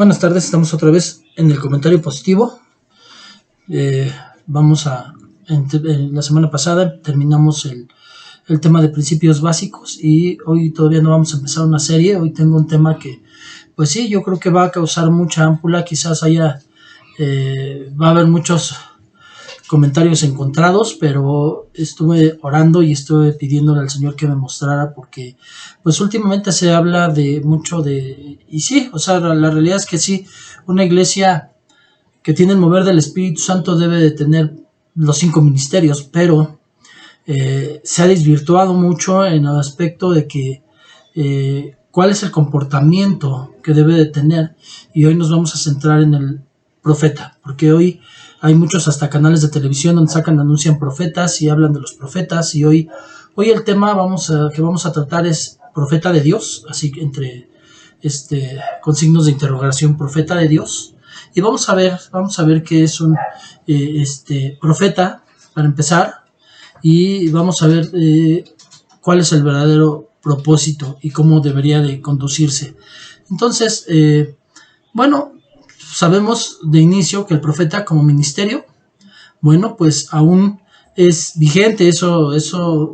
Buenas tardes, estamos otra vez en el comentario positivo. La semana pasada terminamos el tema de principios básicos y hoy todavía no vamos a empezar una serie. Hoy tengo un tema que, pues sí, yo creo que va a causar mucha ámpula, quizás va a haber muchos comentarios encontrados, pero estuve orando y estuve pidiéndole al Señor que me mostrara, porque pues últimamente se habla de mucho y sí, o sea, la realidad es que sí, una iglesia que tiene el mover del Espíritu Santo debe de tener los 5 ministerios, pero se ha desvirtuado mucho en el aspecto de que cuál es el comportamiento que debe de tener, y hoy nos vamos a centrar en el profeta, porque hoy hay muchos hasta canales de televisión donde anuncian profetas y hablan de los profetas, y hoy el tema que vamos a tratar es profeta de Dios, así con signos de interrogación, profeta de Dios. Y vamos a ver qué es un profeta para empezar, y vamos a ver cuál es el verdadero propósito y cómo debería de conducirse. Entonces, sabemos de inicio que el profeta como ministerio, pues aún es vigente, eso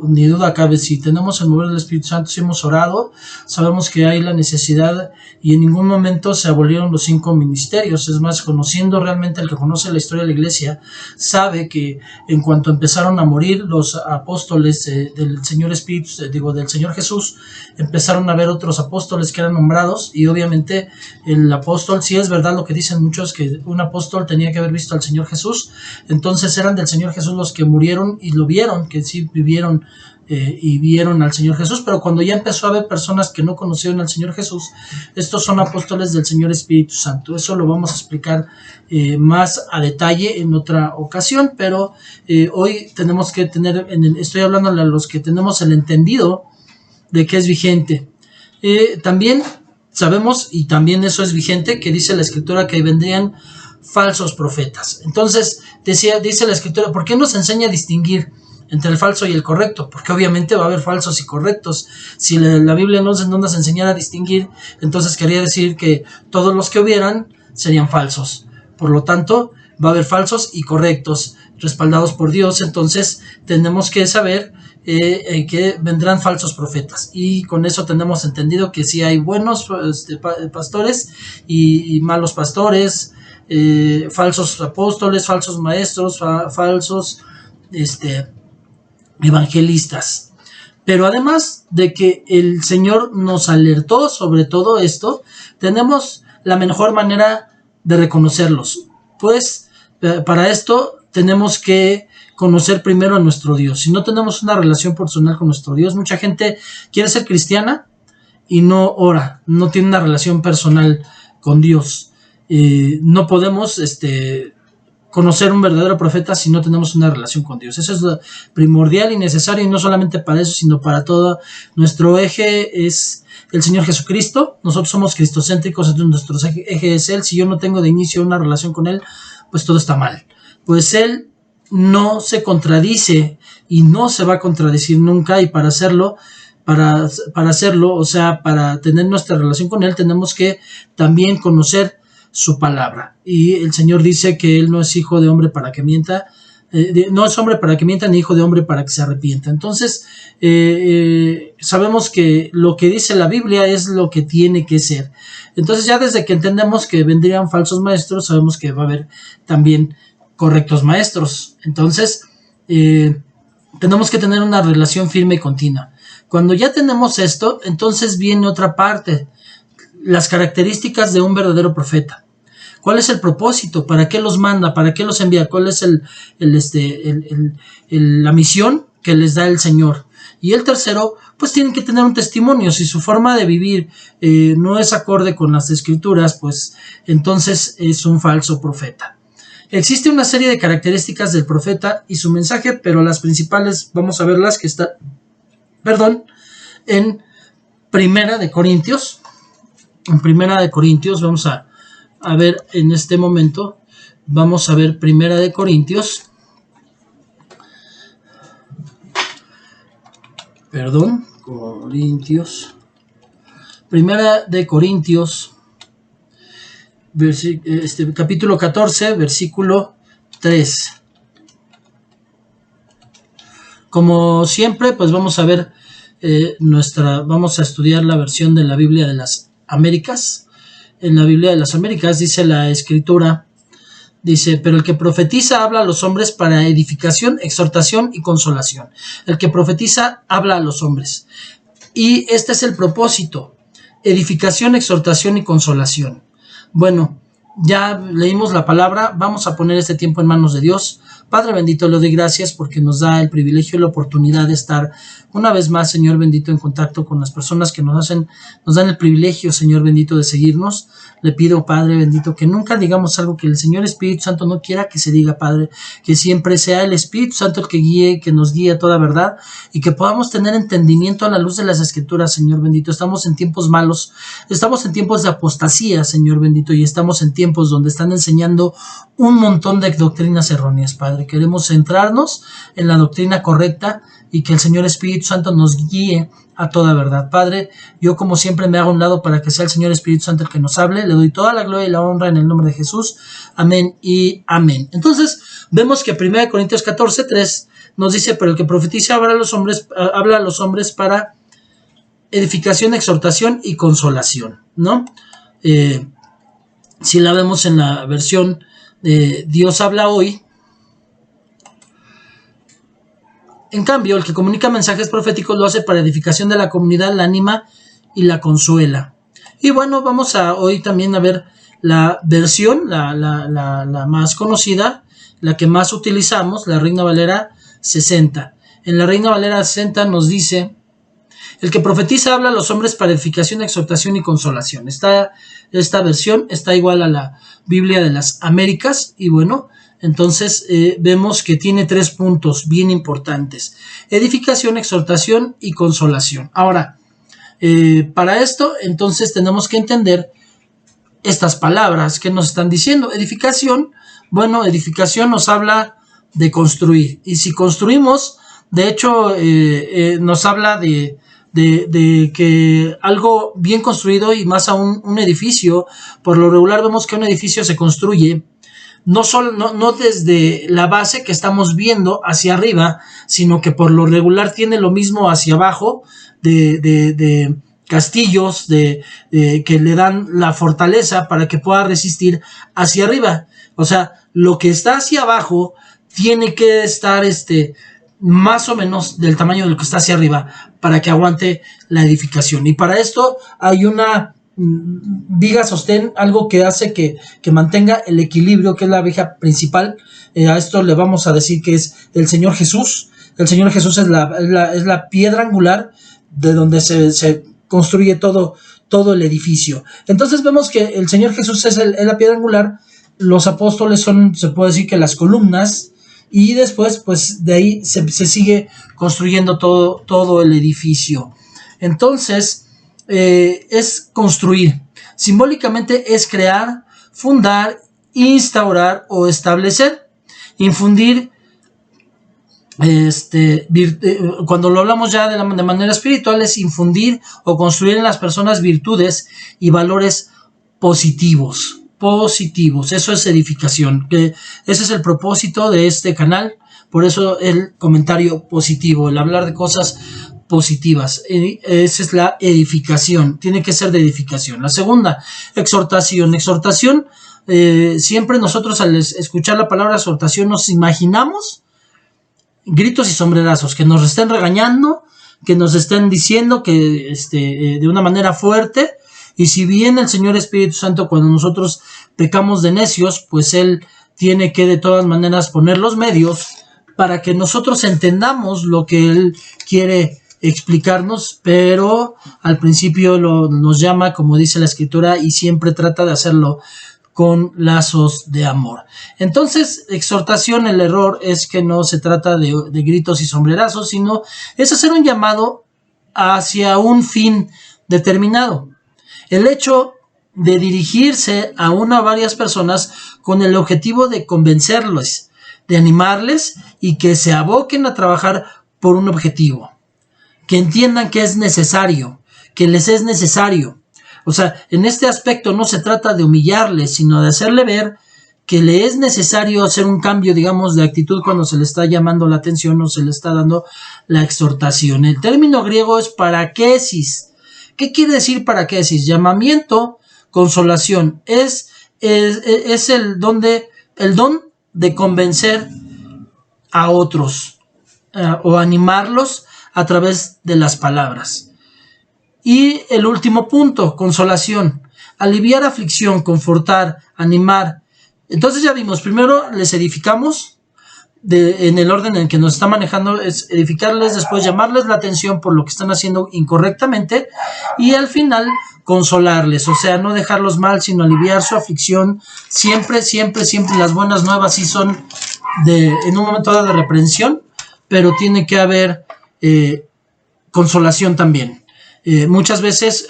ni duda cabe. Si tenemos el mover del Espíritu Santo, si hemos orado, sabemos que hay la necesidad, y en ningún momento se abolieron los 5 ministerios. Es más, conociendo realmente, el que conoce la historia de la iglesia sabe que en cuanto empezaron a morir los apóstoles del Señor del Señor Jesús, empezaron a haber otros apóstoles que eran nombrados, y obviamente el apóstol, si es verdad lo que dicen muchos, que un apóstol tenía que haber visto al Señor Jesús, entonces eran del Señor Jesús los que murieron y lo vieron, que sí vivieron y vieron al Señor Jesús. Pero cuando ya empezó a haber personas que no conocieron al Señor Jesús, estos son apóstoles del Señor Espíritu Santo. Eso lo vamos a explicar más a detalle en otra ocasión, pero hoy tenemos que estoy hablando a los que tenemos el entendido de que es vigente. También sabemos, y también eso es vigente, que dice la Escritura que vendrían falsos profetas. Entonces, dice la Escritura, ¿por qué nos enseña a distinguir entre el falso y el correcto? Porque obviamente va a haber falsos y correctos. Si la Biblia no nos enseñara a distinguir, entonces quería decir que todos los que hubieran serían falsos. Por lo tanto, va a haber falsos y correctos respaldados por Dios. Entonces tenemos que saber que vendrán falsos profetas, y con eso tenemos entendido que sí hay buenos pastores y malos pastores, falsos apóstoles, falsos maestros, falsos evangelistas. Pero además de que el Señor nos alertó sobre todo esto, tenemos la mejor manera de reconocerlos. Pues para esto tenemos que conocer primero a nuestro Dios. Si no tenemos una relación personal con nuestro Dios, mucha gente quiere ser cristiana y no ora, no tiene una relación personal con Dios. No podemos conocer un verdadero profeta si no tenemos una relación con Dios. Eso es lo primordial y necesario, y no solamente para eso, sino para todo. Nuestro eje es el Señor Jesucristo. Nosotros somos cristocéntricos, entonces nuestro eje es Él. Si yo no tengo de inicio una relación con Él, pues todo está mal. Pues Él no se contradice y no se va a contradecir nunca, y para hacerlo, o sea, para tener nuestra relación con Él, tenemos que también conocer su palabra. Y el Señor dice que Él no es hijo de hombre para que mienta, no es hombre para que mienta, ni hijo de hombre para que se arrepienta. Entonces, sabemos que lo que dice la Biblia es lo que tiene que ser. Entonces, ya desde que entendemos que vendrían falsos maestros, sabemos que va a haber también correctos maestros. Entonces, tenemos que tener una relación firme y continua. Cuando ya tenemos esto, entonces viene otra parte: las características de un verdadero profeta. ¿Cuál es el propósito? ¿Para qué los manda? ¿Para qué los envía? ¿Cuál es la misión que les da el Señor? Y el tercero, pues tienen que tener un testimonio. Si su forma de vivir no es acorde con las Escrituras, pues entonces es un falso profeta. Existe una serie de características del profeta y su mensaje, pero las principales vamos a verlas que están, en Primera de Corintios. En Primera de Corintios vamos a ver en este momento, vamos a ver Primera de Corintios, Primera de Corintios capítulo 14, versículo 3. Como siempre, pues vamos a ver vamos a estudiar la versión de la Biblia de las Américas. En la Biblia de las Américas dice la Escritura, dice, pero el que profetiza habla a los hombres para edificación, exhortación y consolación. El que profetiza habla a los hombres. Y este es el propósito: edificación, exhortación y consolación. Bueno, ya leímos la palabra, vamos a poner este tiempo en manos de Dios. Padre bendito, le doy gracias porque nos da el privilegio y la oportunidad de estar una vez más, Señor bendito, en contacto con las personas que nos dan el privilegio, Señor bendito, de seguirnos. Le pido, Padre bendito, que nunca digamos algo que el Señor Espíritu Santo no quiera que se diga, Padre, que siempre sea el Espíritu Santo el que nos guíe a toda verdad, y que podamos tener entendimiento a la luz de las Escrituras, Señor bendito. Estamos en tiempos malos, estamos en tiempos de apostasía, Señor bendito, y estamos en tiempos donde están enseñando un montón de doctrinas erróneas, Padre. Queremos centrarnos en la doctrina correcta y que el Señor Espíritu Santo nos guíe a toda verdad. Padre, yo como siempre me hago a un lado para que sea el Señor Espíritu Santo el que nos hable. Le doy toda la gloria y la honra en el nombre de Jesús. Amén y amén. Entonces, vemos que 1 Corintios 14, 3 nos dice, pero el que profetiza habla a los hombres para edificación, exhortación y consolación, ¿no? Si la vemos en la versión de Dios habla hoy, en cambio, el que comunica mensajes proféticos lo hace para edificación de la comunidad, la anima y la consuela. Y bueno, vamos hoy también a ver la versión, la más conocida, la que más utilizamos, la Reina Valera 60. En la Reina Valera 60 nos dice, el que profetiza habla a los hombres para edificación, exhortación y consolación. Esta versión está igual a la Biblia de las Américas, y bueno, entonces vemos que tiene 3 puntos bien importantes: edificación, exhortación y consolación. Ahora, para esto entonces tenemos que entender estas palabras que nos están diciendo. Edificación, bueno, edificación nos habla de construir, y si construimos, de hecho nos habla de que algo bien construido, y más aún un edificio, por lo regular vemos que un edificio se construye no desde la base que estamos viendo hacia arriba, sino que por lo regular tiene lo mismo hacia abajo, de castillos que le dan la fortaleza para que pueda resistir hacia arriba. O sea, lo que está hacia abajo tiene que estar más o menos del tamaño de lo que está hacia arriba para que aguante la edificación. Y para esto hay una viga sostén, algo que hace que mantenga el equilibrio, que es la viga principal. A esto le vamos a decir que es el Señor Jesús. El Señor Jesús es la piedra angular de donde se construye todo el edificio. Entonces vemos que el Señor Jesús es la piedra angular, los apóstoles son, se puede decir, que las columnas, y después pues de ahí se sigue construyendo todo el edificio. Entonces es construir. Simbólicamente es crear, fundar, instaurar o establecer. Infundir, cuando lo hablamos ya de manera espiritual, es infundir o construir en las personas virtudes y valores positivos. Eso es edificación, que ese es el propósito de este canal. Por eso el comentario positivo, el hablar de cosas positivas. Esa es la edificación, tiene que ser de edificación. La segunda, exhortación. Siempre nosotros al escuchar la palabra exhortación nos imaginamos gritos y sombrerazos, que nos estén regañando, que nos estén diciendo que de una manera fuerte. Y si bien el Señor Espíritu Santo, cuando nosotros pecamos de necios, pues Él tiene que de todas maneras poner los medios para que nosotros entendamos lo que Él quiere explicarnos, pero al principio nos llama, como dice la Escritura, y siempre trata de hacerlo con lazos de amor. Entonces, exhortación, el error es que no se trata de gritos y sombrerazos, sino es hacer un llamado hacia un fin determinado. El hecho de dirigirse a una o varias personas con el objetivo de convencerlos, de animarles y que se aboquen a trabajar por un objetivo, que entiendan que es necesario, que les es necesario. O sea, en este aspecto no se trata de humillarle, sino de hacerle ver que le es necesario hacer un cambio, digamos, de actitud cuando se le está llamando la atención o se le está dando la exhortación. El término griego es parakesis. ¿Qué quiere decir parakesis? Llamamiento, consolación. Es el don de convencer a otros o animarlos a través de las palabras. Y el último punto, consolación. Aliviar aflicción, confortar, animar. Entonces ya vimos, primero les edificamos, en el orden en que nos está manejando es edificarles, después llamarles la atención por lo que están haciendo incorrectamente y al final consolarles, o sea, no dejarlos mal, sino aliviar su aflicción. Siempre las buenas nuevas sí son en un momento dado de reprensión, pero tiene que haber consolación también. Muchas veces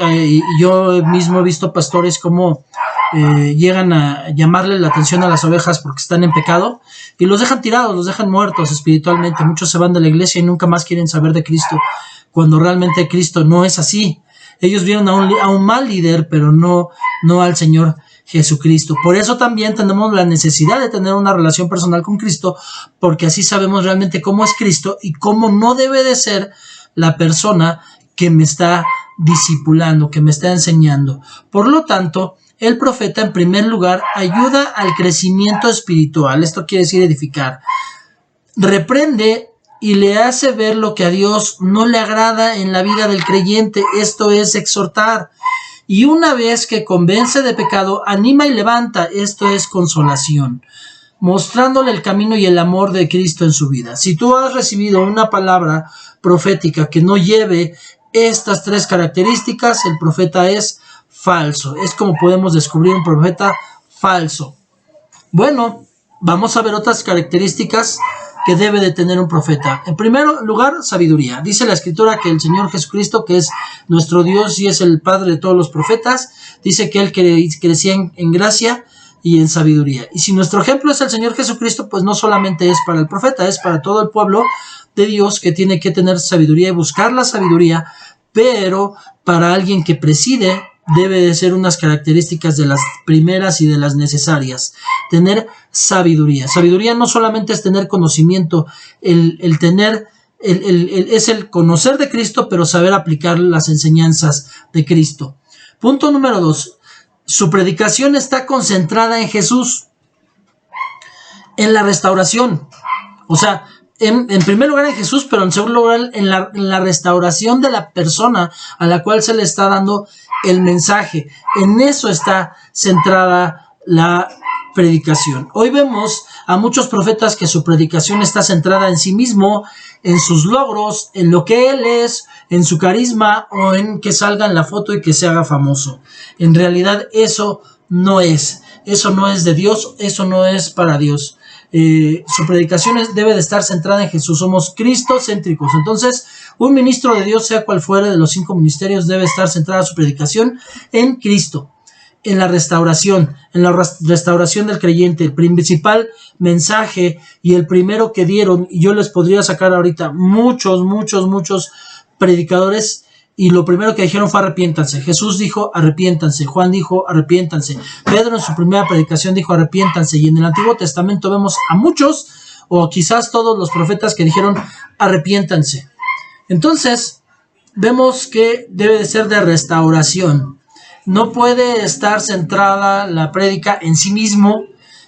yo mismo he visto pastores como llegan a llamarle la atención a las ovejas porque están en pecado y los dejan tirados, los dejan muertos espiritualmente. Muchos se van de la iglesia y nunca más quieren saber de Cristo, cuando realmente Cristo no es así. Ellos vieron a un mal líder, pero no al Señor Jesucristo. Por eso también tenemos la necesidad de tener una relación personal con Cristo, porque así sabemos realmente cómo es Cristo y cómo no debe de ser la persona que me está discipulando, que me está enseñando. Por lo tanto, el profeta, en primer lugar, ayuda al crecimiento espiritual. Esto quiere decir edificar. Reprende y le hace ver lo que a Dios no le agrada en la vida del creyente. Esto es exhortar. Y una vez que convence de pecado, anima y levanta. Esto es consolación, mostrándole el camino y el amor de Cristo en su vida. Si tú has recibido una palabra profética que no lleve estas tres características, el profeta es falso. Es como podemos descubrir un profeta falso. Bueno, vamos a ver otras características que debe de tener un profeta. En primer lugar, sabiduría. Dice la Escritura que el Señor Jesucristo, que es nuestro Dios y es el Padre de todos los profetas, dice que Él crecía en gracia y en sabiduría. Y si nuestro ejemplo es el Señor Jesucristo, pues no solamente es para el profeta, es para todo el pueblo de Dios que tiene que tener sabiduría y buscar la sabiduría, pero para alguien que preside debe de ser unas características de las primeras y de las necesarias. Tener sabiduría. Sabiduría no solamente es tener conocimiento, es el conocer de Cristo, pero saber aplicar las enseñanzas de Cristo. Punto número 2. Su predicación está concentrada en Jesús, en la restauración. O sea, en primer lugar en Jesús, pero en segundo lugar en la restauración de la persona a la cual se le está dando el mensaje. En eso está centrada la predicación. Hoy vemos a muchos profetas que su predicación está centrada en sí mismo, en sus logros, en lo que él es, en su carisma o en que salga en la foto y que se haga famoso. En realidad eso no es de Dios, eso no es para Dios. Su predicación debe de estar centrada en Jesús. Somos cristocéntricos. Entonces, un ministro de Dios, sea cual fuera de los 5 ministerios, debe estar centrada su predicación en Cristo, en la restauración del creyente. El principal mensaje y el primero que dieron, y yo les podría sacar ahorita muchos predicadores, y lo primero que dijeron fue arrepiéntanse. Jesús dijo arrepiéntanse, Juan dijo arrepiéntanse, Pedro en su primera predicación dijo arrepiéntanse, y en el Antiguo Testamento vemos a muchos, o quizás todos los profetas que dijeron arrepiéntanse. Entonces, vemos que debe de ser de restauración. No puede estar centrada la prédica en sí mismo,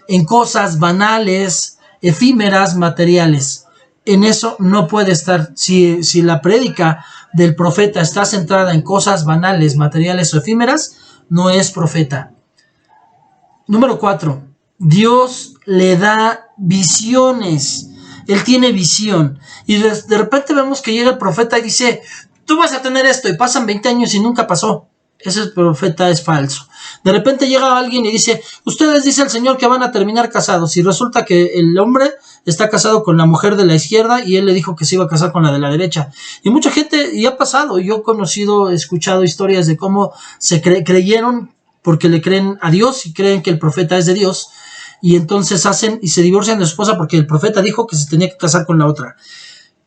en cosas banales, efímeras, materiales. En eso no puede estar. Si la prédica del profeta está centrada en cosas banales, materiales o efímeras, no es profeta. Número 4. Dios le da visiones. Él tiene visión. Y de repente vemos que llega el profeta y dice, tú vas a tener esto, y pasan 20 años y nunca pasó. Ese profeta es falso. De repente llega alguien y dice, ustedes, dice el Señor, que van a terminar casados, y resulta que el hombre está casado con la mujer de la izquierda y él le dijo que se iba a casar con la de la derecha. Y mucha gente, y ha pasado, yo he escuchado historias de cómo se creyeron porque le creen a Dios y creen que el profeta es de Dios, y entonces hacen y se divorcian de su esposa porque el profeta dijo que se tenía que casar con la otra.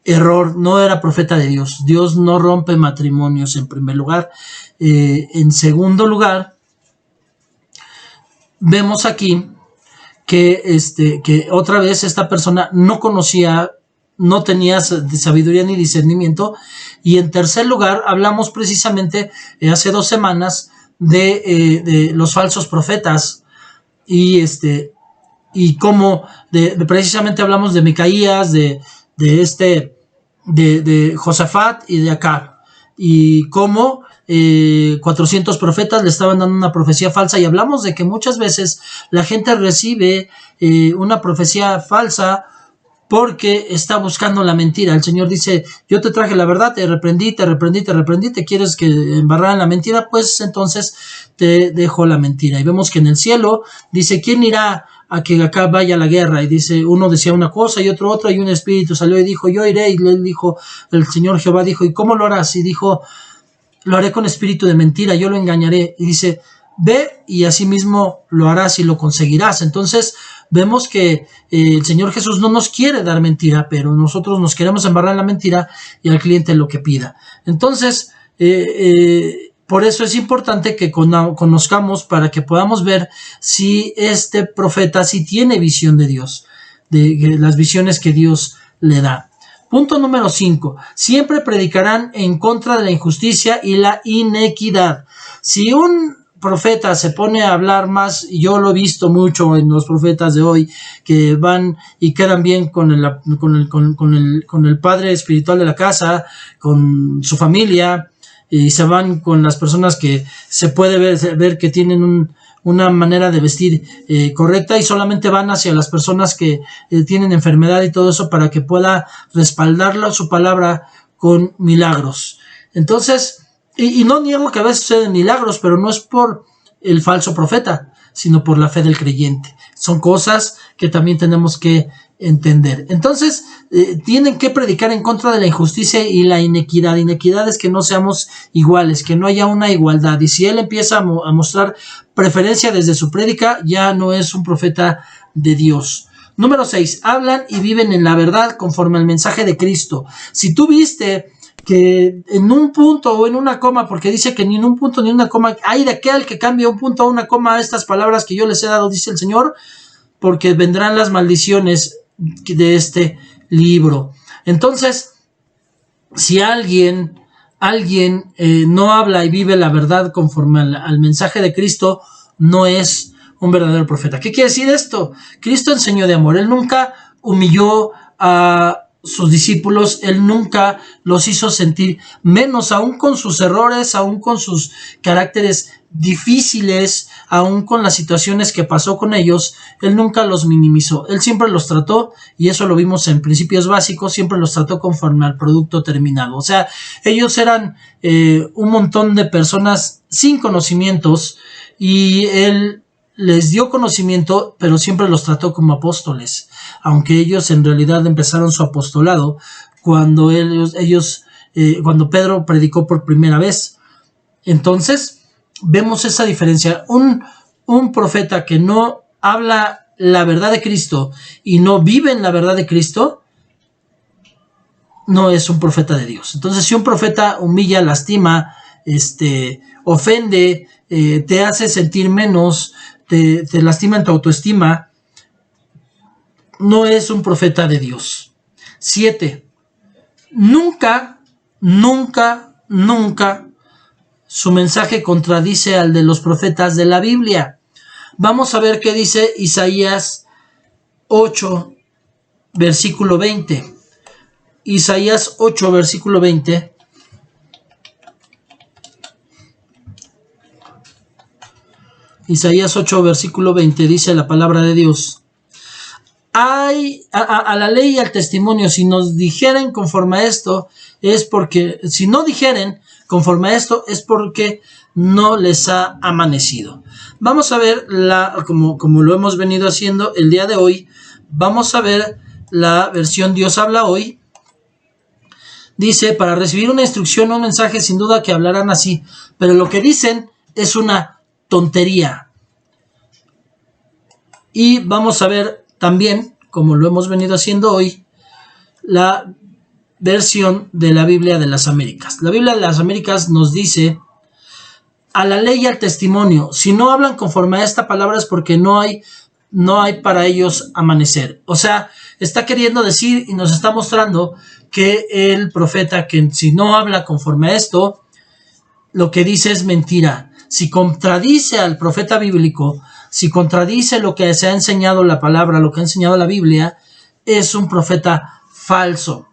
error, no era profeta de Dios. Dios no rompe matrimonios en primer lugar. En segundo lugar, vemos aquí que otra vez esta persona no conocía, no tenía sabiduría ni discernimiento. Y en tercer lugar, hablamos precisamente hace 2 semanas de los falsos profetas y cómo precisamente hablamos de Micaías, de Josafat y de Acab, y cómo 400 profetas le estaban dando una profecía falsa, y hablamos de que muchas veces la gente recibe una profecía falsa porque está buscando la mentira. El Señor dice, yo te traje la verdad, te reprendí, te quieres que embarrar en la mentira, pues entonces te dejo la mentira. Y vemos que en el cielo dice, ¿quién irá a que acá vaya a la guerra? Y dice, uno decía una cosa y otro otra, y un espíritu salió y dijo, yo iré. Y él dijo, el Señor Jehová dijo, ¿y cómo lo harás? Y dijo, lo haré con espíritu de mentira, yo lo engañaré. Y dice, ve y así mismo lo harás y lo conseguirás. Entonces vemos que el Señor Jesús no nos quiere dar mentira, pero nosotros nos queremos embarrar en la mentira y al cliente lo que pida. Entonces, por eso es importante que conozcamos, para que podamos ver si este profeta sí tiene visión de Dios, de las visiones que Dios le da. Punto número 5. Siempre predicarán en contra de la injusticia y la inequidad. Si un profeta se pone a hablar más, y yo lo he visto mucho en los profetas de hoy, que van y quedan bien con el padre espiritual de la casa, con su familia, y se van con las personas que se puede ver que tienen una manera de vestir correcta, y solamente van hacia las personas que tienen enfermedad y todo eso, para que pueda respaldarlo su palabra con milagros. Entonces, y no niego que a veces suceden milagros, pero no es por el falso profeta, sino por la fe del creyente. Son cosas que también tenemos que entender. Entonces, tienen que predicar en contra de la injusticia y la inequidad. Inequidad es que no seamos iguales, que no haya una igualdad. Y si él empieza a mostrar preferencia desde su prédica, ya no es un profeta de Dios. Número 6. Hablan y viven en la verdad conforme al mensaje de Cristo. Si tú viste que en un punto o en una coma, porque dice que ni en un punto ni en una coma, hay de aquel que cambie un punto a una coma a estas palabras que yo les he dado, dice el Señor, porque vendrán las maldiciones de este libro. Entonces, si alguien no habla y vive la verdad conforme al mensaje de Cristo, no es un verdadero profeta. ¿Qué quiere decir esto? Cristo enseñó de amor. Él nunca humilló a sus discípulos, él nunca los hizo sentir menos, aún con sus errores, aún con sus caracteres difíciles, aún con las situaciones que pasó con ellos. Él nunca los minimizó, él siempre los trató, y eso lo vimos en Principios Básicos, siempre los trató conforme al producto terminado. O sea, ellos eran un montón de personas sin conocimientos, y él les dio conocimiento, pero siempre los trató como apóstoles, aunque ellos en realidad empezaron su apostolado cuando cuando Pedro predicó por primera vez. Entonces, vemos esa diferencia. Un profeta que no habla la verdad de Cristo y no vive en la verdad de Cristo, no es un profeta de Dios. Entonces, si un profeta humilla, lastima, ofende, te hace sentir menos, te lastima en tu autoestima, no es un profeta de Dios. 7. Nunca su mensaje contradice al de los profetas de la Biblia. Vamos a ver qué dice Isaías 8, versículo 20. Isaías 8, versículo 20. Isaías 8, versículo 20, dice la palabra de Dios. Hay a la ley y al testimonio, si nos dijeren conforme a esto, es porque, si no dijeren conforme a esto, es porque no les ha amanecido. Vamos a ver, como lo hemos venido haciendo el día de hoy, vamos a ver la versión Dios habla hoy. Dice, para recibir una instrucción o un mensaje, sin duda que hablarán así, pero lo que dicen es una tontería. Y vamos a ver también, como lo hemos venido haciendo hoy, la versión de la Biblia de las Américas. La Biblia de las Américas nos dice: a la ley y al testimonio, si no hablan conforme a esta palabra es porque no hay para ellos amanecer. O sea, está queriendo decir y nos está mostrando que el profeta, que si no habla conforme a esto, lo que dice es mentira. Si contradice al profeta bíblico, si contradice lo que se ha enseñado la palabra, lo que ha enseñado la Biblia, es un profeta falso.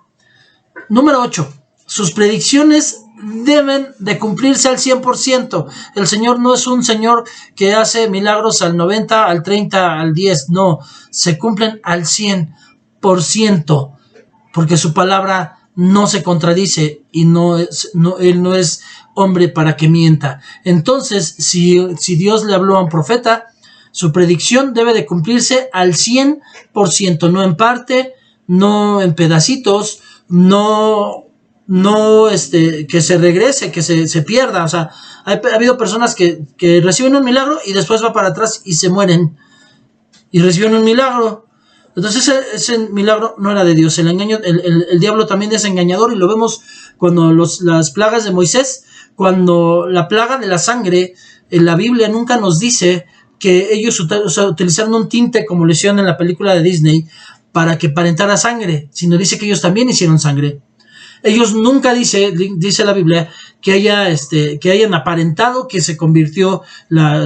Número 8. Sus predicciones deben de cumplirse al 100%. El Señor no es un Señor que hace milagros al 90, al 30, al 10. No, se cumplen al 100%, porque su palabra no se contradice y Él no es hombre para que mienta. Entonces, si Dios le habló a un profeta, su predicción debe de cumplirse al 100%, no en parte, no en pedacitos, no que se regrese, que se pierda. O sea, ha habido personas que reciben un milagro y después va para atrás y se mueren y reciben un milagro. Entonces ese milagro no era de Dios. El diablo también es engañador, y lo vemos cuando las plagas de Moisés, cuando la plaga de la sangre, en la Biblia nunca nos dice que ellos utilizaron un tinte como lo hicieron en la película de Disney para que parentara sangre, sino dice que ellos también hicieron sangre. Ellos nunca dice la Biblia que hayan aparentado que se convirtió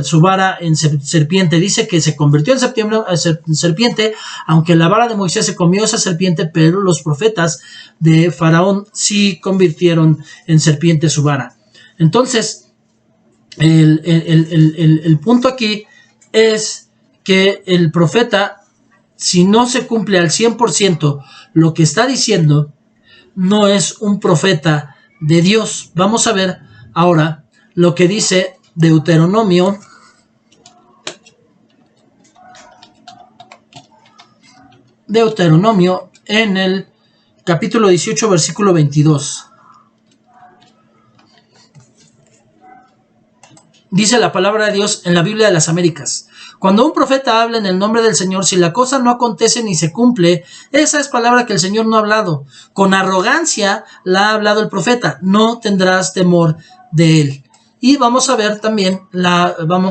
su vara en serpiente. Dice que se convirtió en serpiente, aunque la vara de Moisés se comió esa serpiente, pero los profetas de Faraón sí convirtieron en serpiente su vara. Entonces, el punto aquí es que el profeta, si no se cumple al 100% lo que está diciendo, no es un profeta de Dios. Vamos a ver ahora lo que dice Deuteronomio en el capítulo 18, versículo 22. Dice la palabra de Dios en la Biblia de las Américas: cuando un profeta habla en el nombre del Señor, si la cosa no acontece ni se cumple, esa es palabra que el Señor no ha hablado. Con arrogancia la ha hablado el profeta, no tendrás temor de él. Y vamos a ver también,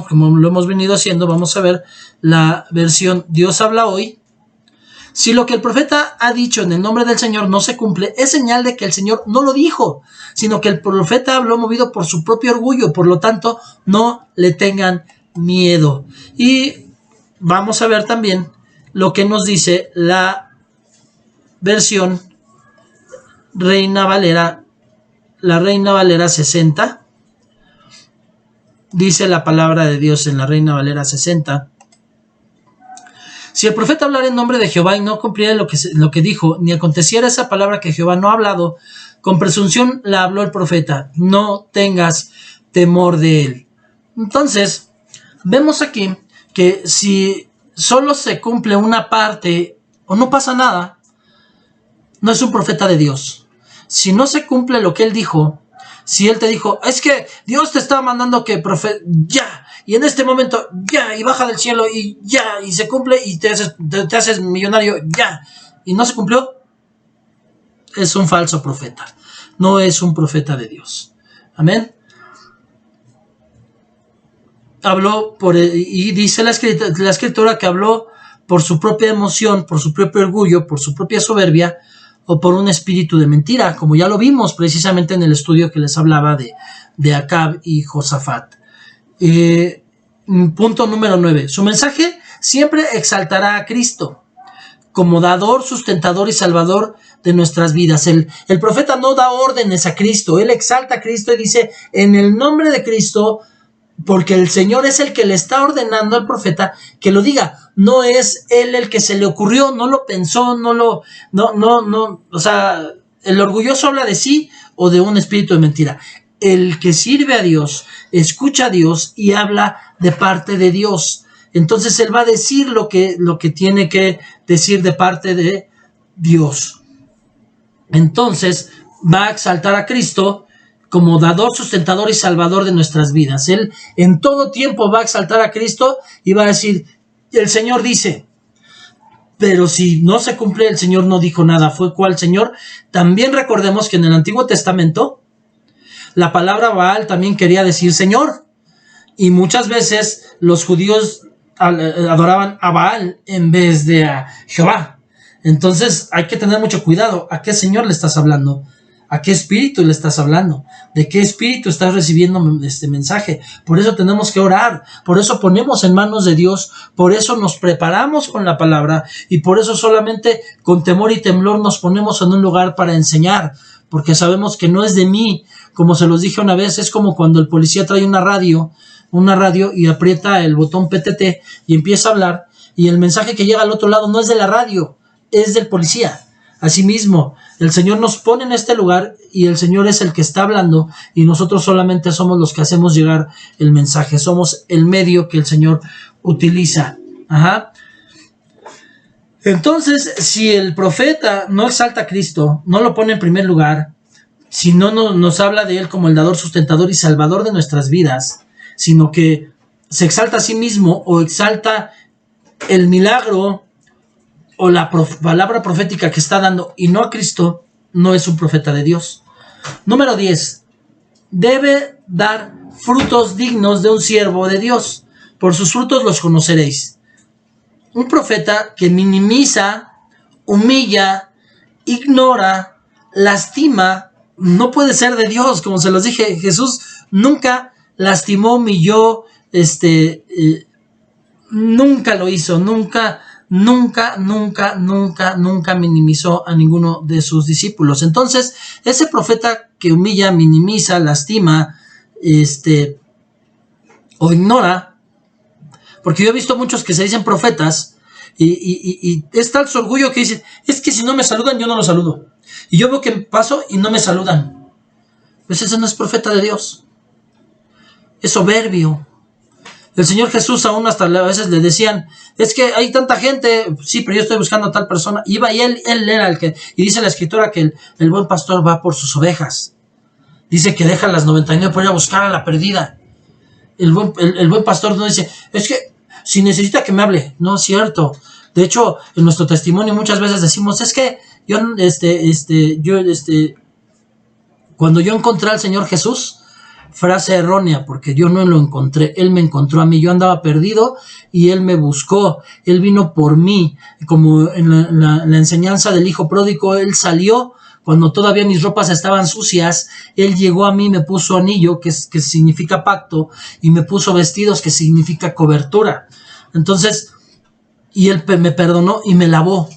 como lo hemos venido haciendo, vamos a ver la versión Dios habla hoy. Si lo que el profeta ha dicho en el nombre del Señor no se cumple, es señal de que el Señor no lo dijo, sino que el profeta habló movido por su propio orgullo. Por lo tanto, no le tengan miedo. Y vamos a ver también lo que nos dice la versión Reina Valera, la Reina Valera 60. Dice la palabra de Dios en la Reina Valera 60: si el profeta hablara en nombre de Jehová y no cumpliera lo que dijo, ni aconteciera esa palabra que Jehová no ha hablado, con presunción la habló el profeta. No tengas temor de él. Entonces, vemos aquí que si solo se cumple una parte o no pasa nada, no es un profeta de Dios. Si no se cumple lo que él dijo, si él te dijo, es que Dios te está mandando que ya, y en este momento ya, y baja del cielo y ya, y se cumple y te haces millonario ya, y no se cumplió, es un falso profeta. No es un profeta de Dios. Amén. Habló y dice la escritura que habló por su propia emoción, por su propio orgullo, por su propia soberbia, o por un espíritu de mentira, como ya lo vimos precisamente en el estudio que les hablaba de Acab y Josafat. Punto número 9. Su mensaje siempre exaltará a Cristo como dador, sustentador y salvador de nuestras vidas. El profeta no da órdenes a Cristo, él exalta a Cristo y dice, en el nombre de Cristo, porque el Señor es el que le está ordenando al profeta que lo diga. No es él el que se le ocurrió, no lo pensó, o sea, el orgulloso habla de sí o de un espíritu de mentira. El que sirve a Dios, escucha a Dios y habla de parte de Dios. Entonces él va a decir lo que tiene que decir de parte de Dios. Entonces va a exaltar a Cristo como dador, sustentador y salvador de nuestras vidas. Él en todo tiempo va a exaltar a Cristo y va a decir, el Señor dice, Pero si no se cumple, el Señor no dijo nada. ¿Fue cuál Señor? También recordemos que en el Antiguo Testamento la palabra Baal también quería decir Señor. Y muchas veces los judíos adoraban a Baal en vez de a Jehová. Entonces hay que tener mucho cuidado. ¿A qué Señor le estás hablando? ¿A qué espíritu le estás hablando? ¿De qué espíritu estás recibiendo este mensaje? Por eso tenemos que orar, por eso ponemos en manos de Dios, por eso nos preparamos con la palabra y por eso solamente con temor y temblor nos ponemos en un lugar para enseñar, porque sabemos que no es de mí. Como se los dije una vez, es como cuando el policía trae una radio y aprieta el botón PTT y empieza a hablar y el mensaje que llega al otro lado no es de la radio, es del policía. Asimismo, el Señor nos pone en este lugar y el Señor es el que está hablando y nosotros solamente somos los que hacemos llegar el mensaje. Somos el medio que el Señor utiliza. Ajá. Entonces, si el profeta no exalta a Cristo, no lo pone en primer lugar, si no nos habla de Él como el dador, sustentador y salvador de nuestras vidas, sino que se exalta a sí mismo o exalta el milagro o la palabra profética que está dando y no a Cristo, no es un profeta de Dios. Número 10. Debe dar frutos dignos de un siervo de Dios. Por sus frutos los conoceréis. Un profeta que minimiza, humilla, ignora, lastima, no puede ser de Dios. Como se los dije, Jesús nunca lastimó, humilló, nunca lo hizo, nunca minimizó a ninguno de sus discípulos. Entonces, ese profeta que humilla, minimiza, lastima, o ignora, porque yo he visto muchos que se dicen profetas y es tal su orgullo que dicen, es que si no me saludan, yo no los saludo. Y yo veo que paso y no me saludan. Pues ese no es profeta de Dios. Es soberbio. El Señor Jesús aún hasta a veces le decían, es que hay tanta gente, sí, pero yo estoy buscando a tal persona. Iba y él era el que, y dice la Escritura que el buen pastor va por sus ovejas. Dice que deja las 99 por ir a buscar a la perdida. El buen pastor no dice, es que si necesita que me hable. No es cierto. De hecho, en nuestro testimonio muchas veces decimos, es que cuando yo encontré al Señor Jesús, frase errónea, porque yo no lo encontré, Él me encontró a mí. Yo andaba perdido y Él me buscó, Él vino por mí, como en la enseñanza del hijo pródigo. Él salió cuando todavía mis ropas estaban sucias, Él llegó a mí, me puso anillo, que significa pacto, y me puso vestidos, que significa cobertura. Entonces, y Él me perdonó y me lavó,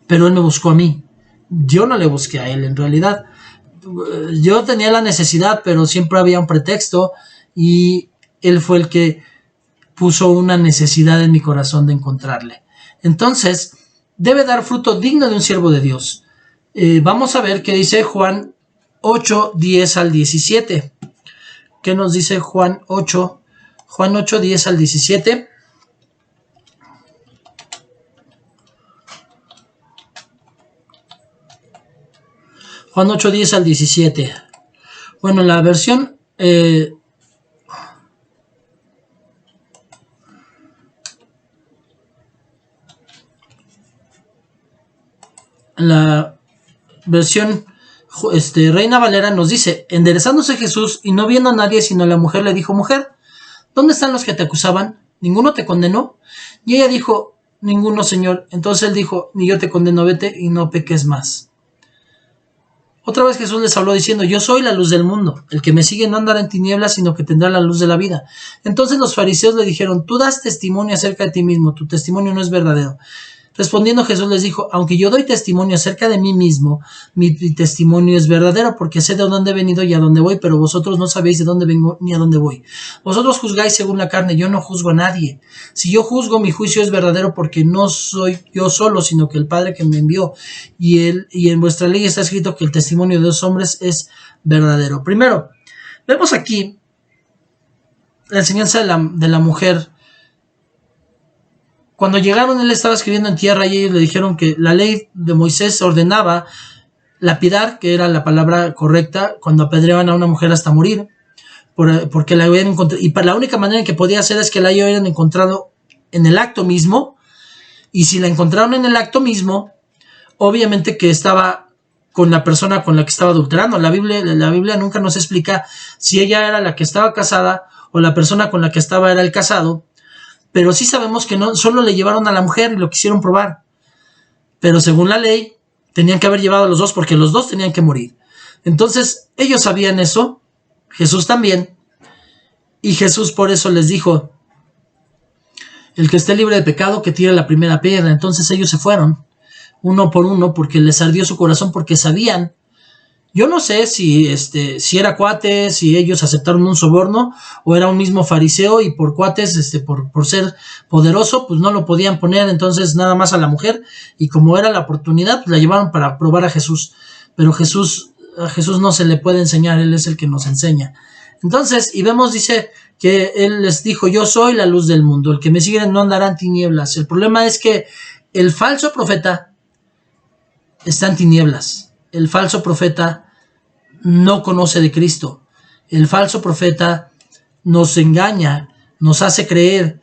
pero Él me buscó a mí. Yo no le busqué a Él, en realidad. Yo tenía la necesidad, pero siempre había un pretexto y Él fue el que puso una necesidad en mi corazón de encontrarle. Entonces, debe dar fruto digno de un siervo de Dios. Vamos a ver qué dice Juan 8, 10 al 17. ¿Qué nos dice Juan 8? Juan 8, 10 al 17. Juan 8, 10 al 17. Bueno, la versión... la versión Reina Valera nos dice, enderezándose Jesús y no viendo a nadie sino a la mujer, le dijo, mujer, ¿dónde están los que te acusaban? ¿Ninguno te condenó? Y ella dijo, ninguno, Señor. Entonces él dijo, ni yo te condeno, vete y no peques más. Otra vez Jesús les habló diciendo, yo soy la luz del mundo, el que me sigue no andará en tinieblas, sino que tendrá la luz de la vida. Entonces los fariseos le dijeron, tú das testimonio acerca de ti mismo, tu testimonio no es verdadero. Respondiendo Jesús les dijo, aunque yo doy testimonio acerca de mí mismo, mi testimonio es verdadero, porque sé de dónde he venido y a dónde voy, pero vosotros no sabéis de dónde vengo ni a dónde voy. Vosotros juzgáis según la carne, yo no juzgo a nadie. Si yo juzgo, mi juicio es verdadero, porque no soy yo solo, sino que el Padre que me envió. Y en vuestra ley está escrito que el testimonio de los hombres es verdadero. Primero, vemos aquí la enseñanza de la mujer. Cuando llegaron, él estaba escribiendo en tierra y ellos le dijeron que la ley de Moisés ordenaba lapidar, que era la palabra correcta, cuando apedreaban a una mujer hasta morir, porque la habían encontrado, y para la única manera en que podía hacer es que la hayan encontrado en el acto mismo, y si la encontraron en el acto mismo, obviamente que estaba con la persona con la que estaba adulterando. La Biblia nunca nos explica si ella era la que estaba casada o la persona con la que estaba era el casado, pero sí sabemos que no solo le llevaron a la mujer y lo quisieron probar, pero según la ley tenían que haber llevado a los dos porque los dos tenían que morir. Entonces ellos sabían eso, Jesús también, y Jesús por eso les dijo: el que esté libre de pecado que tire la primera piedra. Entonces ellos se fueron uno por uno porque les ardió su corazón, porque sabían. Yo no sé si era cuate, si ellos aceptaron un soborno o era un mismo fariseo y por cuates, por ser poderoso, pues no lo podían poner entonces nada más a la mujer, y como era la oportunidad, pues la llevaron para probar a Jesús. Pero a Jesús no se le puede enseñar, Él es el que nos enseña. Entonces, y vemos, dice que Él les dijo: yo soy la luz del mundo, el que me sigue no andará en tinieblas. El problema es que el falso profeta está en tinieblas. El falso profeta no conoce de Cristo. El falso profeta nos engaña, nos hace creer,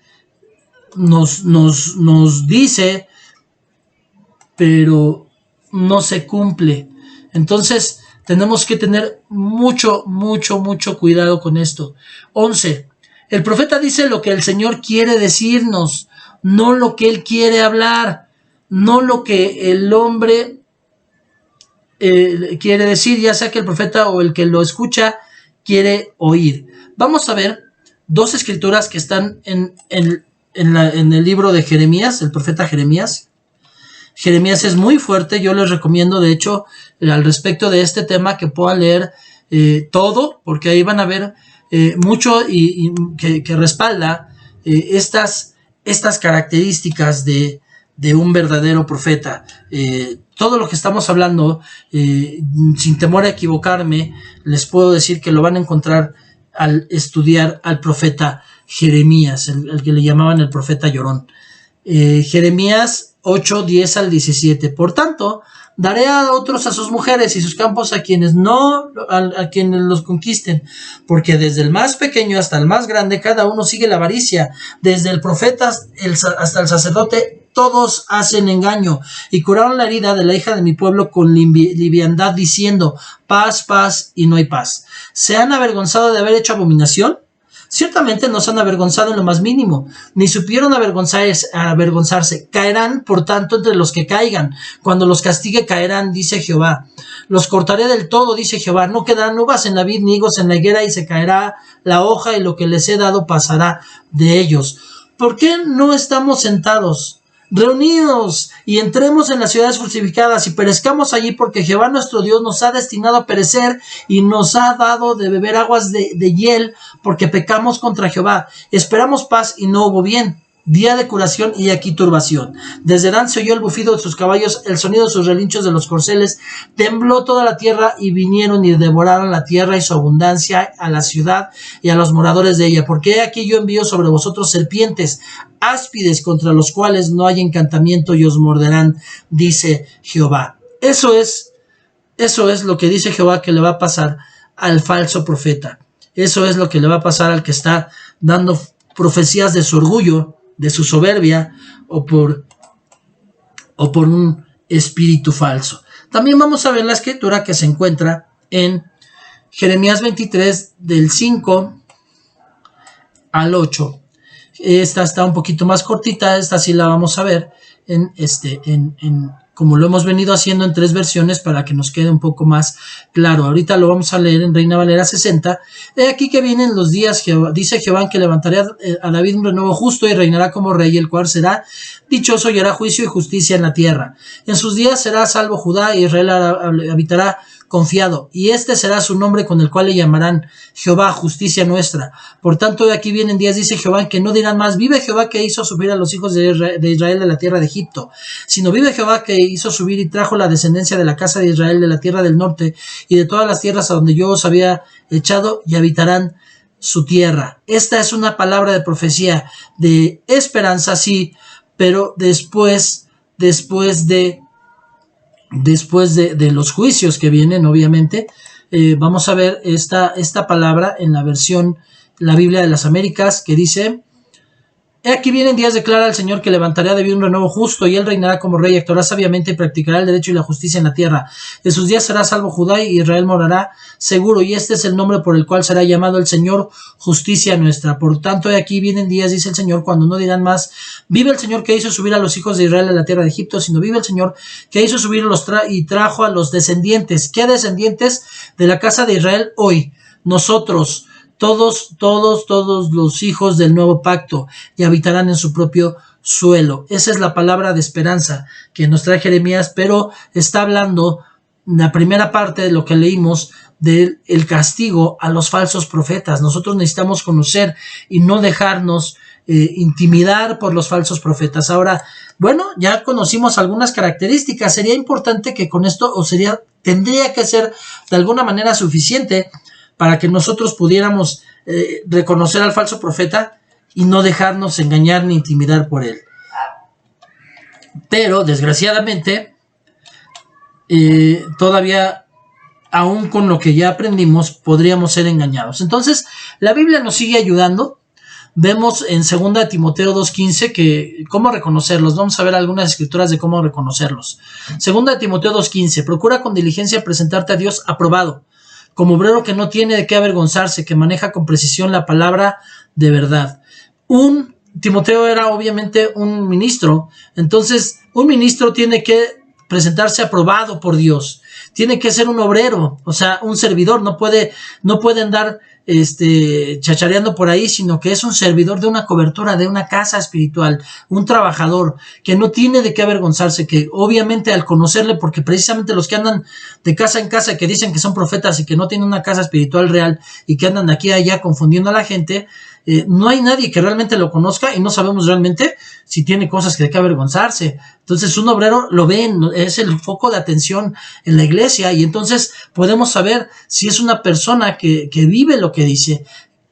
nos dice, pero no se cumple. Entonces tenemos que tener mucho cuidado con esto. 11. El profeta dice lo que el Señor quiere decirnos, no lo que Él quiere hablar, no lo que el hombre quiere decir, ya sea que el profeta o el que lo escucha quiere oír. Vamos a ver dos escrituras que están en el libro de Jeremías, el profeta Jeremías. Jeremías es muy fuerte, yo les recomiendo de hecho al respecto de este tema que puedan leer todo, porque ahí van a ver mucho y que respalda estas características de un verdadero profeta. Todo lo que estamos hablando, sin temor a equivocarme, les puedo decir que lo van a encontrar al estudiar al profeta Jeremías, el que le llamaban el profeta llorón. Jeremías 8, 10 al 17. Por tanto, daré a otros a sus mujeres y sus campos a quienes los conquisten, porque desde el más pequeño hasta el más grande cada uno sigue la avaricia, desde el profeta hasta el sacerdote todos hacen engaño, y curaron la herida de la hija de mi pueblo con liviandad, diciendo: paz, paz, y no hay paz. ¿Se han avergonzado de haber hecho abominación? Ciertamente no se han avergonzado en lo más mínimo, ni supieron avergonzarse. Caerán, por tanto, entre los que caigan. Cuando los castigue caerán, dice Jehová. Los cortaré del todo, dice Jehová. No quedarán uvas en la vid, ni higos en la higuera, y se caerá la hoja, y lo que les he dado pasará de ellos. ¿Por qué no estamos sentados? Reunidos y entremos en las ciudades fortificadas y perezcamos allí, porque Jehová nuestro Dios nos ha destinado a perecer y nos ha dado de beber aguas de hiel, porque pecamos contra Jehová. Esperamos paz y no hubo bien, día de curación y aquí turbación. Desde Dan se oyó el bufido de sus caballos, el sonido de sus relinchos de los corceles. Tembló toda la tierra y vinieron y devoraron la tierra y su abundancia, a la ciudad y a los moradores de ella. Porque he aquí yo envío sobre vosotros serpientes, áspides, contra los cuales no hay encantamiento, y os morderán, dice Jehová. Eso es lo que dice Jehová que le va a pasar al falso profeta. Eso es lo que le va a pasar al que está dando profecías de su orgullo, de su soberbia, o por un espíritu falso. También vamos a ver la escritura que se encuentra en Jeremías 23, del 5 al 8. Esta está un poquito más cortita, esta sí la vamos a ver como lo hemos venido haciendo en 3 versiones para que nos quede un poco más claro. Ahorita lo vamos a leer en Reina Valera 60. He aquí que vienen los días, dice Jehová, que levantaré a David un renuevo justo y reinará como rey, el cual será dichoso y hará juicio y justicia en la tierra. En sus días será salvo Judá, y Israel habitará confiado, y este será su nombre con el cual le llamarán Jehová, justicia nuestra. Por tanto, de aquí vienen días, dice Jehová, que no dirán más: vive Jehová que hizo subir a los hijos de Israel de la tierra de Egipto, sino vive Jehová que hizo subir y trajo la descendencia de la casa de Israel de la tierra del norte y de todas las tierras a donde yo os había echado, y habitarán su tierra. Esta es una palabra de profecía, de esperanza, sí, pero después de los juicios que vienen, obviamente. Vamos a ver esta palabra en la versión, la Biblia de las Américas, que dice: He aquí vienen días, declara el Señor, que levantaré a David un renuevo justo, y él reinará como rey, actuará sabiamente y practicará el derecho y la justicia en la tierra. En sus días será salvo Judá, y Israel morará seguro, y este es el nombre por el cual será llamado el Señor, justicia nuestra. Por tanto, he aquí vienen días, dice el Señor, cuando no dirán más, vive el Señor que hizo subir a los hijos de Israel a la tierra de Egipto, sino vive el Señor que hizo subir y trajo a los descendientes. ¿Qué descendientes de la casa de Israel hoy? Nosotros, todos los hijos del nuevo pacto, y habitarán en su propio suelo. Esa es la palabra de esperanza que nos trae Jeremías, pero está hablando en la primera parte de lo que leímos del castigo a los falsos profetas. Nosotros necesitamos conocer y no dejarnos intimidar por los falsos profetas. Ahora, bueno, ya conocimos algunas características. Sería importante que con esto, tendría que ser de alguna manera suficiente para que nosotros pudiéramos reconocer al falso profeta y no dejarnos engañar ni intimidar por él. Pero, desgraciadamente, todavía, aún con lo que ya aprendimos, podríamos ser engañados. Entonces, la Biblia nos sigue ayudando. Vemos en 2 Timoteo 2:15 que cómo reconocerlos. Vamos a ver algunas escrituras de cómo reconocerlos. 2 Timoteo 2:15, procura con diligencia presentarte a Dios aprobado, como obrero que no tiene de qué avergonzarse, que maneja con precisión la palabra de verdad. Timoteo era obviamente un ministro, entonces un ministro tiene que presentarse aprobado por Dios, tiene que ser un obrero, o sea, un servidor, no puede andar chachareando por ahí, sino que es un servidor de una cobertura, de una casa espiritual, un trabajador que no tiene de qué avergonzarse, que obviamente al conocerle, porque precisamente los que andan de casa en casa, que dicen que son profetas y que no tienen una casa espiritual real y que andan de aquí a allá confundiendo a la gente, no hay nadie que realmente lo conozca y no sabemos realmente si tiene cosas de que avergonzarse. Entonces un obrero lo ven, es el foco de atención en la iglesia, y entonces podemos saber si es una persona que vive lo que dice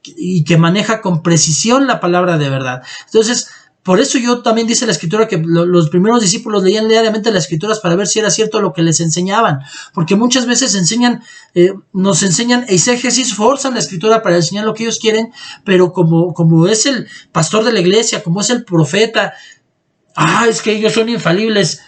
y que maneja con precisión la palabra de verdad. Entonces, por eso yo también dice la escritura que los primeros discípulos leían diariamente las escrituras para ver si era cierto lo que les enseñaban, porque muchas veces nos enseñan exégesis, forzan la escritura para enseñar lo que ellos quieren, pero como es el pastor de la iglesia, como es el profeta, es que ellos son infalibles.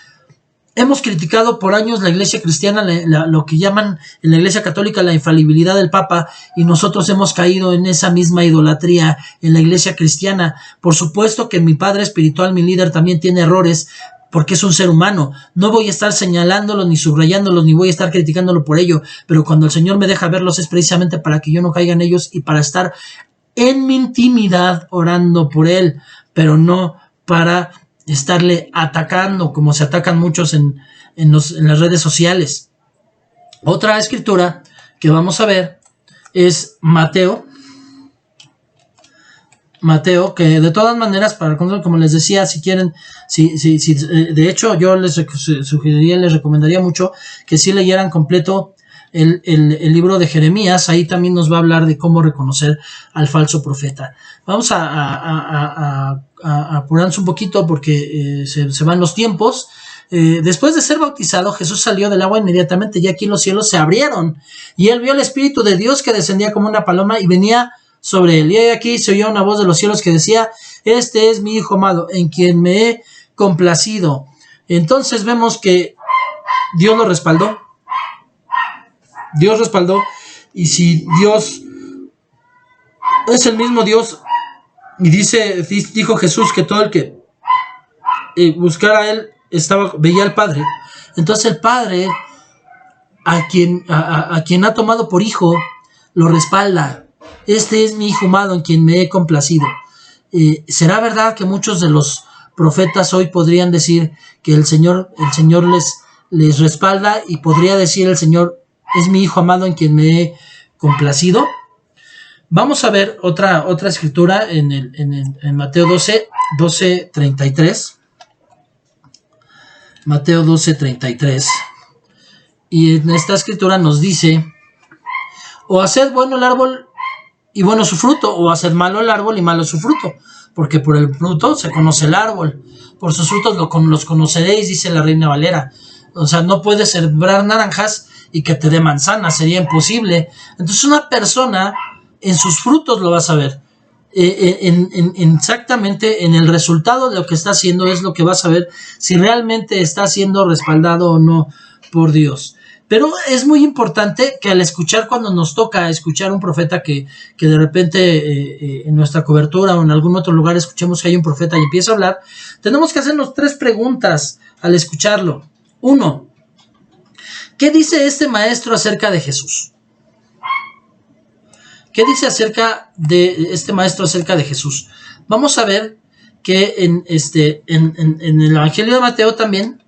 Hemos criticado por años la iglesia cristiana, lo que llaman en la iglesia católica la infalibilidad del Papa, y nosotros hemos caído en esa misma idolatría en la iglesia cristiana. Por supuesto que mi padre espiritual, mi líder, también tiene errores, porque es un ser humano. No voy a estar señalándolos, ni subrayándolos, ni voy a estar criticándolo por ello, pero cuando el Señor me deja verlos es precisamente para que yo no caiga en ellos y para estar en mi intimidad orando por él, pero no para estarle atacando como se atacan muchos en las redes sociales. Otra escritura que vamos a ver es Mateo, que de todas maneras, como les decía, si quieren, de hecho yo les recomendaría mucho que si leyeran completo el libro de Jeremías. Ahí también nos va a hablar de cómo reconocer al falso profeta. Vamos a apurarnos un poquito porque se van los tiempos. Después de ser bautizado, Jesús salió del agua inmediatamente, y aquí los cielos se abrieron, y él vio al Espíritu de Dios que descendía como una paloma y venía sobre él. Y aquí se oyó una voz de los cielos que decía: este es mi Hijo amado, en quien me he complacido. Entonces vemos que Dios lo respaldó. Y si Dios es el mismo Dios, y dijo Jesús que todo el que buscara a él veía al Padre, entonces el Padre a quien ha tomado por hijo lo respalda. Este es mi Hijo amado en quien me he complacido. ¿Será verdad que muchos de los profetas hoy podrían decir que el Señor les respalda, y podría decir el Señor: es mi Hijo amado en quien me he complacido? Vamos a ver otra escritura en Mateo 12:33. Mateo 12:33. Y en esta escritura nos dice: o haced bueno el árbol y bueno su fruto, o haced malo el árbol y malo su fruto, porque por el fruto se conoce el árbol, por sus frutos los conoceréis, dice la Reina Valera. O sea, no puedes sembrar naranjas y que te dé manzanas, sería imposible. Entonces una persona en sus frutos lo vas a ver. exactamente en el resultado de lo que está haciendo es lo que vas a ver si realmente está siendo respaldado o no por Dios. Pero es muy importante que al escuchar, cuando nos toca escuchar un profeta que de repente en nuestra cobertura o en algún otro lugar escuchemos que hay un profeta y empieza a hablar, tenemos que hacernos 3 preguntas al escucharlo. 1. ¿Qué dice este maestro acerca de Jesús? ¿Qué dice acerca de este maestro acerca de Jesús? Vamos a ver que en el Evangelio de Mateo también,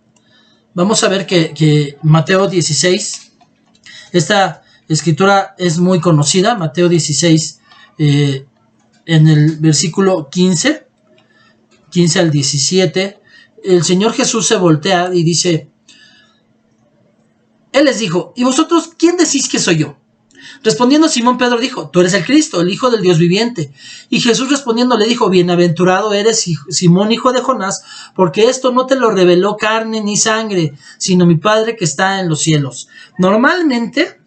vamos a ver que Mateo 16, esta escritura es muy conocida, Mateo 16, en el versículo 15 al 17, el Señor Jesús se voltea y dice, Él les dijo, ¿y vosotros quién decís que soy yo? Respondiendo Simón Pedro dijo, tú eres el Cristo, el Hijo del Dios viviente. Y Jesús respondiendo le dijo, bienaventurado eres Simón, hijo de Jonás, porque esto no te lo reveló carne ni sangre, sino mi Padre que está en los cielos. Normalmente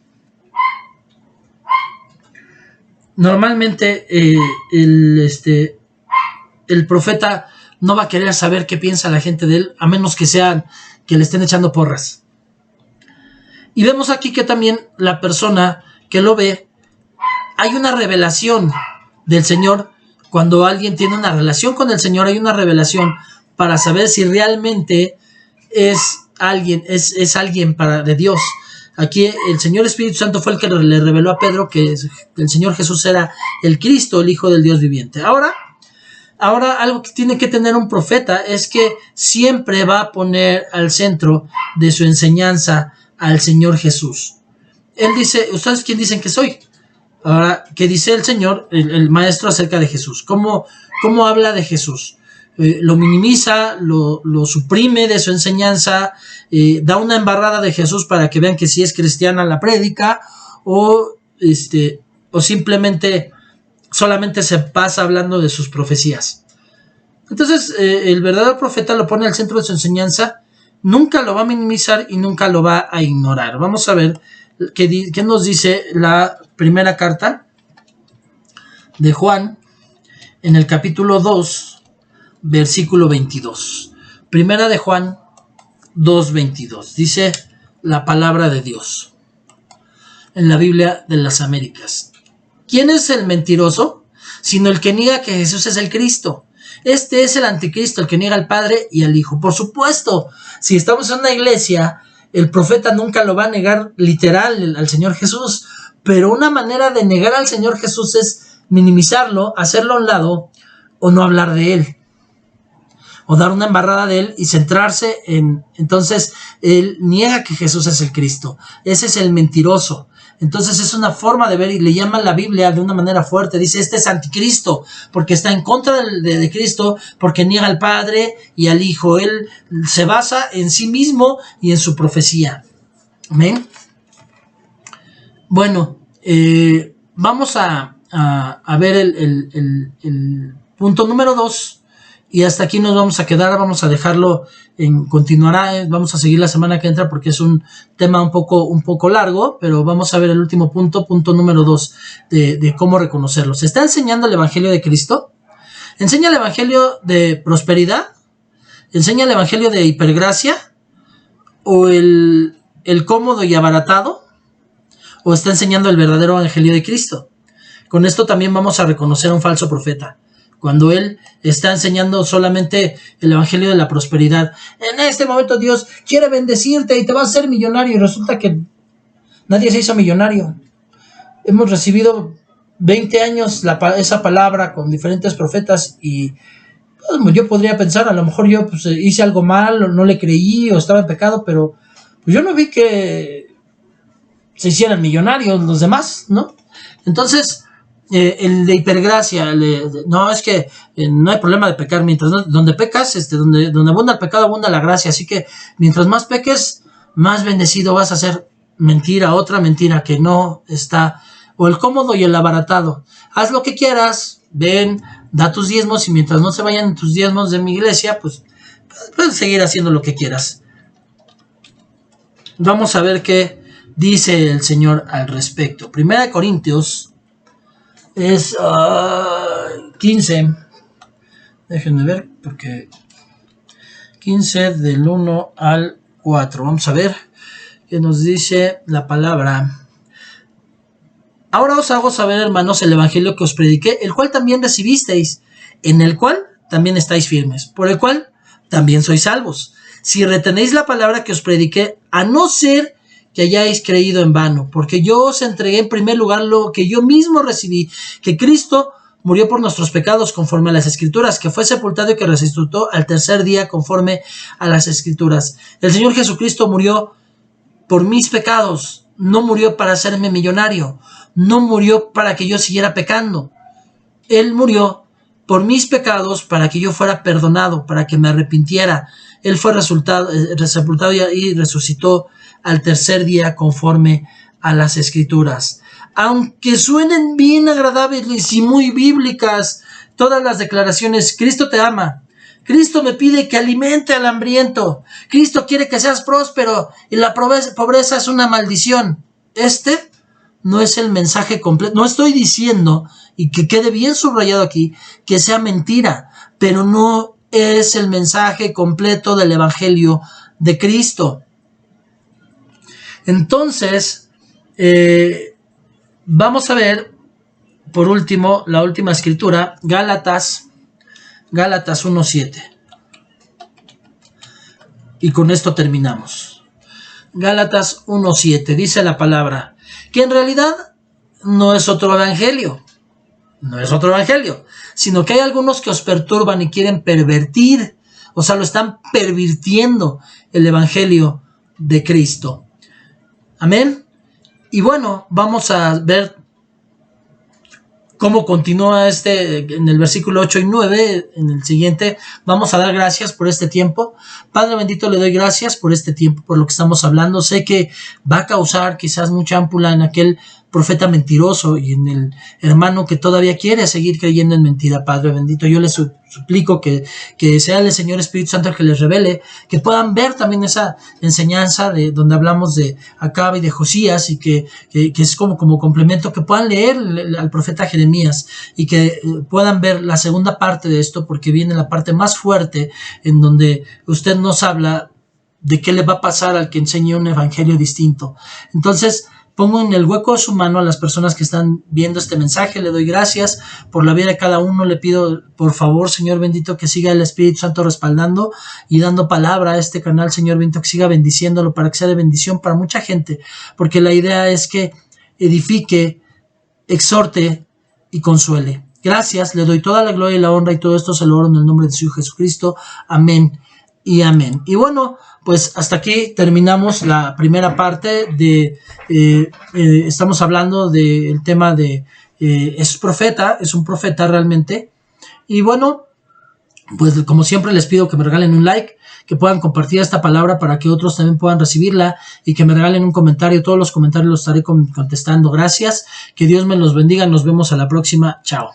el profeta no va a querer saber qué piensa la gente de él, a menos que le estén echando porras. Y vemos aquí que también la persona que lo ve, hay una revelación del Señor. Cuando alguien tiene una relación con el Señor, hay una revelación para saber si realmente es alguien de Dios. Aquí el Señor Espíritu Santo fue el que le reveló a Pedro que el Señor Jesús era el Cristo, el Hijo del Dios viviente. Ahora algo que tiene que tener un profeta es que siempre va a poner al centro de su enseñanza al Señor Jesús. Él dice, ¿ustedes quién dicen que soy? Ahora, ¿qué dice el Señor, el maestro acerca de Jesús? ¿Cómo habla de Jesús? Lo minimiza, lo suprime de su enseñanza, da una embarrada de Jesús para que vean que sí es cristiana la prédica, o simplemente solamente se pasa hablando de sus profecías. Entonces, el verdadero profeta lo pone al centro de su enseñanza, nunca lo va a minimizar y nunca lo va a ignorar. Vamos a ver qué nos dice la primera carta de Juan en el capítulo 2, versículo 22. Primera de Juan 2:22. Dice la palabra de Dios en la Biblia de las Américas. ¿Quién es el mentiroso? Sino el que niega que Jesús es el Cristo. Este es el anticristo, el que niega al Padre y al Hijo. Por supuesto, si estamos en una iglesia, el profeta nunca lo va a negar literal al Señor Jesús, pero una manera de negar al Señor Jesús es minimizarlo, hacerlo a un lado o no hablar de él, o dar una embarrada de él y centrarse en... Entonces, él niega que Jesús es el Cristo. Ese es el mentiroso. Entonces es una forma de ver, y le llaman la Biblia de una manera fuerte. Dice, este es anticristo, porque está en contra de Cristo, porque niega al Padre y al Hijo. Él se basa en sí mismo y en su profecía. ¿Amén? Bueno, vamos a ver el punto número 2. Y hasta aquí nos vamos a quedar, vamos a dejarlo continuará, vamos a seguir la semana que entra porque es un tema un poco largo, pero vamos a ver el último punto número 2 de cómo reconocerlo. ¿Se está enseñando el Evangelio de Cristo? ¿Enseña el Evangelio de prosperidad? ¿Enseña el Evangelio de hipergracia? ¿O el cómodo y abaratado? ¿O está enseñando el verdadero Evangelio de Cristo? Con esto también vamos a reconocer a un falso profeta. Cuando él está enseñando solamente el evangelio de la prosperidad. En este momento Dios quiere bendecirte y te va a hacer millonario. Y resulta que nadie se hizo millonario. Hemos recibido 20 años esa palabra con diferentes profetas y pues, yo podría pensar, a lo mejor yo hice algo mal, o no le creí, o estaba en pecado, pero pues, yo no vi que se hicieran millonarios los demás, ¿no? Entonces... el de hipergracia, no, es que no hay problema de pecar, mientras donde pecas, donde abunda el pecado, abunda la gracia, así que mientras más peques, más bendecido vas a ser. Mentira, otra mentira que no está, o el cómodo y el abaratado. Haz lo que quieras, ven, da tus diezmos, y mientras no se vayan tus diezmos de mi iglesia, pues puedes seguir haciendo lo que quieras. Vamos a ver qué dice el Señor al respecto. 1 Corintios es 15. Déjenme ver, porque 15 del 1 al 4. Vamos a ver qué nos dice la palabra. Ahora os hago saber, hermanos, el evangelio que os prediqué, el cual también recibisteis, en el cual también estáis firmes, por el cual también sois salvos, si retenéis la palabra que os prediqué, a no ser que hayáis creído en vano, porque yo os entregué en primer lugar lo que yo mismo recibí, que Cristo murió por nuestros pecados conforme a las Escrituras, que fue sepultado y que resucitó al tercer día conforme a las Escrituras. El Señor Jesucristo murió por mis pecados, no murió para hacerme millonario, no murió para que yo siguiera pecando. Él murió por mis pecados para que yo fuera perdonado, para que me arrepintiera. Él fue sepultado y resucitó al tercer día conforme a las Escrituras. Aunque suenen bien agradables y muy bíblicas todas las declaraciones, Cristo te ama. Cristo me pide que alimente al hambriento. Cristo quiere que seas próspero y la pobreza es una maldición. Este no es el mensaje completo. No estoy diciendo, y que quede bien subrayado aquí, que sea mentira, pero no es el mensaje completo del Evangelio de Cristo. Entonces, vamos a ver, por último, la última escritura, Gálatas 1:7. Y con esto terminamos. Gálatas 1:7, dice la palabra, que en realidad no es otro evangelio, sino que hay algunos que os perturban y quieren pervertir, o sea, lo están pervirtiendo el evangelio de Cristo. Amén. Y bueno, vamos a ver cómo continúa en el versículo 8 y 9, en el siguiente. Vamos a dar gracias por este tiempo. Padre bendito, le doy gracias por este tiempo, por lo que estamos hablando. Sé que va a causar quizás mucha ámpula en aquel profeta mentiroso y en el hermano que todavía quiere seguir creyendo en mentira. Padre bendito, yo les suplico que sea el Señor Espíritu Santo el que les revele, que puedan ver también esa enseñanza de donde hablamos de Acab y de Josías, y que es como complemento, que puedan leer al profeta Jeremías y que puedan ver la segunda parte de esto, porque viene la parte más fuerte en donde usted nos habla de qué le va a pasar al que enseñe un evangelio distinto. Entonces, pongo en el hueco de su mano a las personas que están viendo este mensaje. Le doy gracias por la vida de cada uno. Le pido, por favor, Señor bendito, que siga el Espíritu Santo respaldando y dando palabra a este canal, Señor bendito, que siga bendiciéndolo para que sea de bendición para mucha gente, porque la idea es que edifique, exhorte y consuele. Gracias, le doy toda la gloria y la honra, y todo esto se lo oro en el nombre de su Hijo Jesucristo. Amén y amén. Y bueno, pues hasta aquí terminamos la primera parte de, estamos hablando del tema de, es un profeta realmente. Y bueno, pues como siempre les pido que me regalen un like, que puedan compartir esta palabra para que otros también puedan recibirla, y que me regalen un comentario. Todos los comentarios los estaré contestando. Gracias, que Dios me los bendiga. Nos vemos a la próxima. Chao.